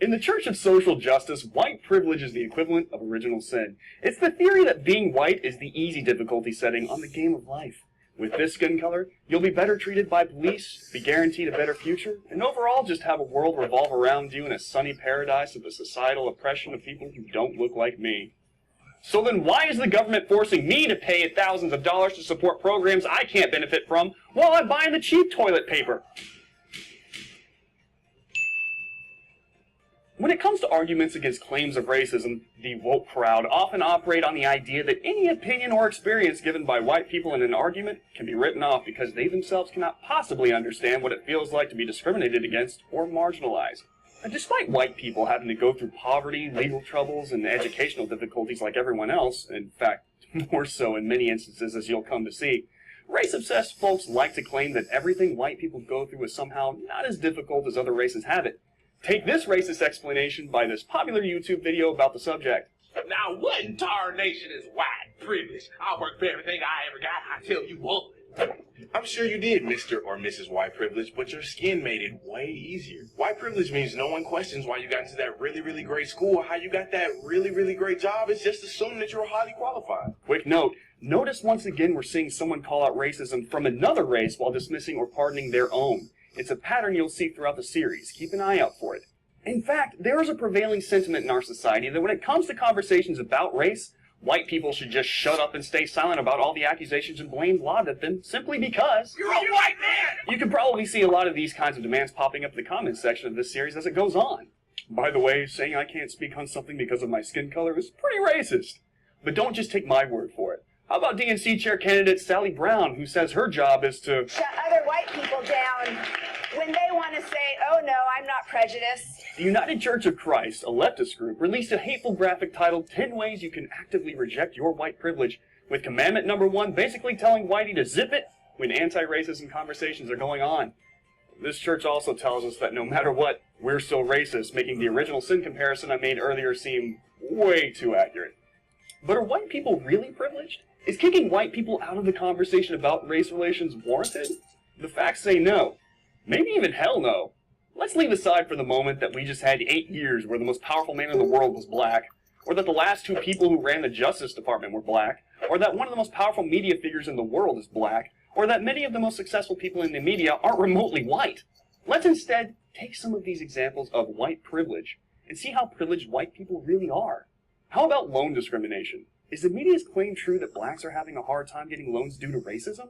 In the Church of Social Justice, white privilege is the equivalent of original sin. It's the theory that being white is the easy difficulty setting on the game of life. With this skin color, you'll be better treated by police, be guaranteed a better future, and overall just have a world revolve around you in a sunny paradise of the societal oppression of people who don't look like me. So then why is the government forcing me to pay thousands of dollars to support programs I can't benefit from while I'm buying the cheap toilet paper? When it comes to arguments against claims of racism, the woke crowd often operate on the idea that any opinion or experience given by white people in an argument can be written off because they themselves cannot possibly understand what it feels like to be discriminated against or marginalized. And despite white people having to go through poverty, legal troubles, and educational difficulties like everyone else, in fact, more so in many instances as you'll come to see, race-obsessed folks like to claim that everything white people go through is somehow not as difficult as other races have it. Take this racist explanation by this popular YouTube video about the subject. Now what in tarnation is white privilege? I worked for everything I ever got, I tell you what. I'm sure you did, Mr. or Mrs. White Privilege, but your skin made it way easier. White privilege means no one questions why you got into that really, really great school or how you got that really, really great job. It's just assumed that you're highly qualified. Quick note, notice once again we're seeing someone call out racism from another race while dismissing or pardoning their own. It's a pattern you'll see throughout the series. Keep an eye out for it. In fact, there is a prevailing sentiment in our society that when it comes to conversations about race, white people should just shut up and stay silent about all the accusations and blame lobbed at them simply because You're a white man! You can probably see a lot of these kinds of demands popping up in the comments section of this series as it goes on. By the way, saying I can't speak on something because of my skin color is pretty racist. But don't just take my word for it. How about DNC chair candidate Sally Brown, who says her job is to shut other white people down when they want to say, oh no, I'm not prejudiced. The United Church of Christ, a leftist group, released a hateful graphic titled 10 Ways You Can Actively Reject Your White Privilege, with commandment number 1 basically telling whitey to zip it when anti-racism conversations are going on. This church also tells us that no matter what, we're still racist, making the original sin comparison I made earlier seem way too accurate. But are white people really privileged? Is kicking white people out of the conversation about race relations warranted? The facts say no. Maybe even hell no. Let's leave aside for the moment that we just had 8 years where the most powerful man in the world was black, or that the last 2 people who ran the Justice Department were black, or that one of the most powerful media figures in the world is black, or that many of the most successful people in the media aren't remotely white. Let's instead take some of these examples of white privilege and see how privileged white people really are. How about loan discrimination? Is the media's claim true that blacks are having a hard time getting loans due to racism?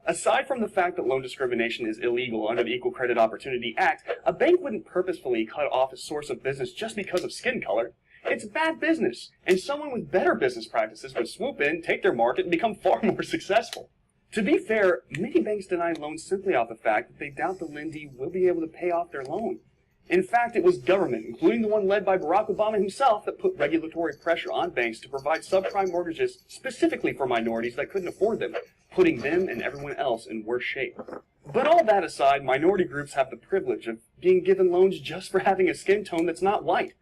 Aside from the fact that loan discrimination is illegal under the Equal Credit Opportunity Act, a bank wouldn't purposefully cut off a source of business just because of skin color. It's bad business, and someone with better business practices would swoop in, take their market, and become far more successful. To be fair, many banks deny loans simply off the fact that they doubt the lendee will be able to pay off their loan. In fact, it was government, including the one led by Barack Obama himself, that put regulatory pressure on banks to provide subprime mortgages specifically for minorities that couldn't afford them, putting them and everyone else in worse shape. But all that aside, minority groups have the privilege of being given loans just for having a skin tone that's not white.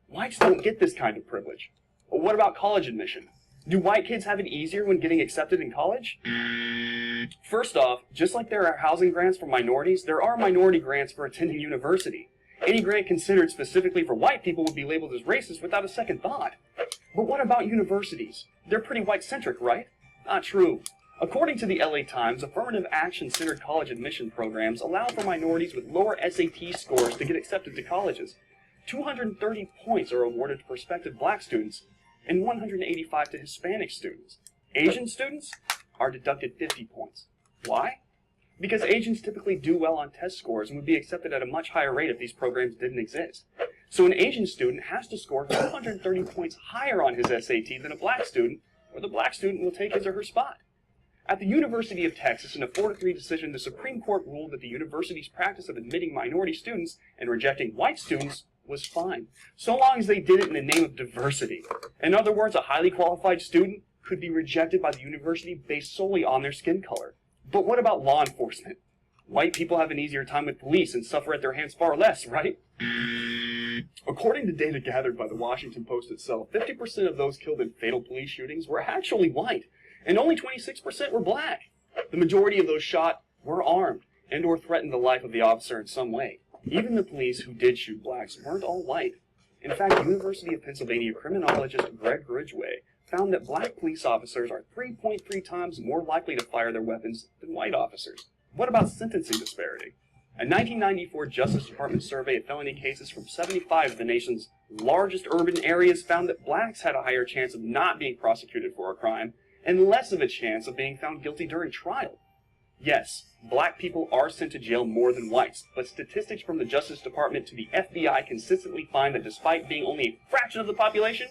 Whites don't get this kind of privilege. But what about college admission? Do white kids have it easier when getting accepted in college? First off, just like there are housing grants for minorities, there are minority grants for attending university. Any grant considered specifically for white people would be labeled as racist without a second thought. But what about universities? They're pretty white-centric, right? Not true. According to the LA Times, affirmative action-centered college admission programs allow for minorities with lower SAT scores to get accepted to colleges. 230 points are awarded to prospective black students, and 185 to Hispanic students. Asian students are deducted 50 points. Why? Because Asians typically do well on test scores and would be accepted at a much higher rate if these programs didn't exist. So an Asian student has to score 230 points higher on his SAT than a black student, or the black student will take his or her spot. At the University of Texas, in a 4-3 decision, the Supreme Court ruled that the university's practice of admitting minority students and rejecting white students was fine, so long as they did it in the name of diversity. In other words, a highly qualified student could be rejected by the university based solely on their skin color. But what about law enforcement? White people have an easier time with police and suffer at their hands far less, right? According to data gathered by the Washington Post itself, 50% of those killed in fatal police shootings were actually white, and only 26% were black. The majority of those shot were armed and or threatened the life of the officer in some way. Even the police who did shoot blacks weren't all white. In fact, University of Pennsylvania criminologist Greg Ridgway found that black police officers are 3.3 times more likely to fire their weapons than white officers. What about sentencing disparity? A 1994 Justice Department survey of felony cases from 75 of the nation's largest urban areas found that blacks had a higher chance of not being prosecuted for a crime and less of a chance of being found guilty during trial. Yes, black people are sent to jail more than whites, but statistics from the Justice Department to the FBI consistently find that despite being only a fraction of the population,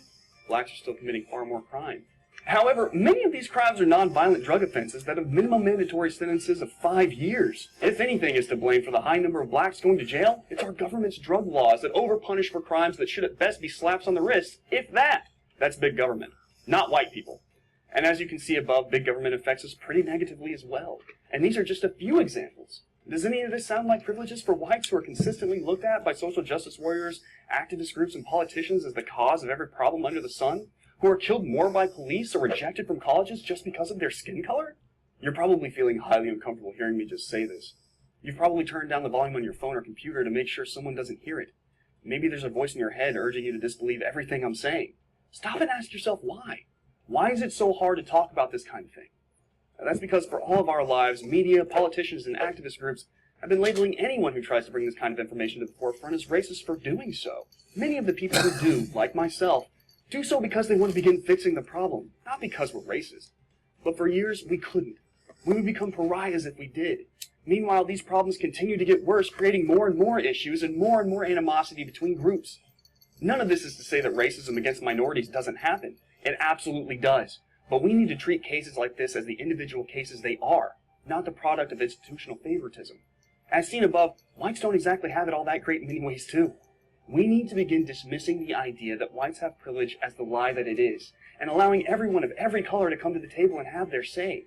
blacks are still committing far more crime. However, many of these crimes are non-violent drug offenses that have minimum mandatory sentences of 5 years. If anything is to blame for the high number of blacks going to jail, it's our government's drug laws that overpunish for crimes that should at best be slaps on the wrist, if that. That's big government, not white people. And as you can see above, big government affects us pretty negatively as well. And these are just a few examples. Does any of this sound like privileges for whites who are consistently looked at by social justice warriors, activist groups, and politicians as the cause of every problem under the sun? Who are killed more by police or rejected from colleges just because of their skin color? You're probably feeling highly uncomfortable hearing me just say this. You've probably turned down the volume on your phone or computer to make sure someone doesn't hear it. Maybe there's a voice in your head urging you to disbelieve everything I'm saying. Stop and ask yourself why. Why is it so hard to talk about this kind of thing? That's because for all of our lives, media, politicians, and activist groups have been labeling anyone who tries to bring this kind of information to the forefront as racist for doing so. Many of the people who do, like myself, do so because they want to begin fixing the problem, not because we're racist. But for years, we couldn't. We would become pariahs if we did. Meanwhile, these problems continue to get worse, creating more and more issues and more animosity between groups. None of this is to say that racism against minorities doesn't happen. It absolutely does. But we need to treat cases like this as the individual cases they are, not the product of institutional favoritism. As seen above, whites don't exactly have it all that great in many ways too. We need to begin dismissing the idea that whites have privilege as the lie that it is, and allowing everyone of every color to come to the table and have their say.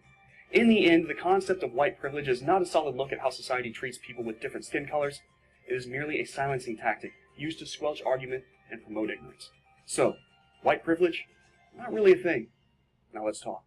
In the end, the concept of white privilege is not a solid look at how society treats people with different skin colors. It is merely a silencing tactic used to squelch argument and promote ignorance. So, white privilege? Not really a thing. Now let's talk.